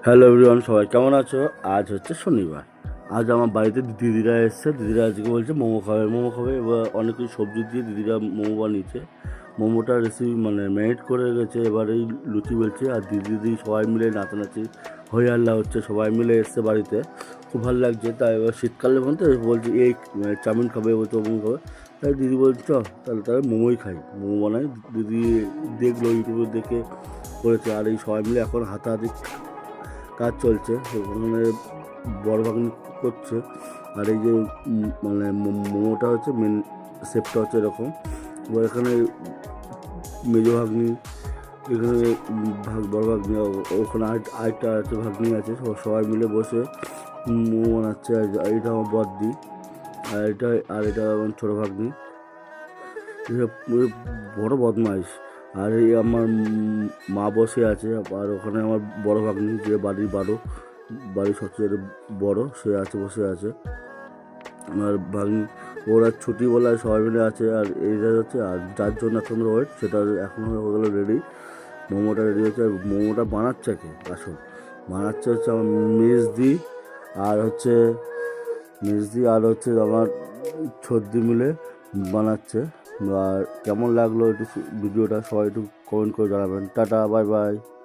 Hello everyone, সবাই কেমন আছো? আজ হচ্ছে শনিবার। আজ আমার বাড়িতে দিদিরা এসছে। দিদিরা আজকে বলছে মোমো খাবে। মোমো খাবে, এবার অনেক কিছু সবজি দিয়ে দিদিরা মোমো বানিয়েছে। মোমোটা রেসিপি ম্যারিনেট করে গেছে। এবার এই লুচি বেলছে আর দিদি সবাই মিলে নাচানাচি হই হাল্লা হচ্ছে। সবাই মিলে এসছে বাড়িতে, খুব ভালো লাগছে। তাই এবার শীতকালের মধ্যে বলছে এই চাউমিন খাবে, বলছে মোমো খাবে। তাই দিদি বলছে চ তাহলে মোমোই খাই, মোমো বানাই। দিদি দেখলো, ইউটিউবে দেখে করেছে। আর এই সবাই মিলে এখন হাতাহাতি কাজ চলছে। ওখানে বড় ভাগ্নি করছে। আর এই যে মোমোটা হচ্ছে মেন শেপটা হচ্ছে এরকম। এবার এখানে মেজো ভাগ্নি, এখানে বড় ভাগ্নি, ওখানে আরেকটা আছে ভাগ্নি আছে। সবাই মিলে বসে মোমো বানাচ্ছে। আর এটা আমার বড়দি, আর এটা আমার ছোটো ভাগ্নি। এসব বড় বদমাইশ। আর এই আমার মা বসে আছে। আর ওখানে আমার বড় ভাগ্নি, যে বাড়ির সবচেয়ে বড়, সে আছে, বসে আছে। আর ভাগ্নি ওরা ছুটি বলে সবাই মিলে আছে। আর এইটা হচ্ছে, আর যার জন্য এখন ওয়েট, সেটা এখন হয়ে গেলো রেডি। মোমোটা রেডি হচ্ছে। আর মোমোটা বানাচ্ছে কে? আসল বানাচ্ছে হচ্ছে আমার আর হচ্ছে আমার ছর্দি মিলে বানাচ্ছে। আর কেমন লাগলো একটু ভিডিওটা সবাই একটু কমেন্ট করে জানাবেন। Tata, bye bye.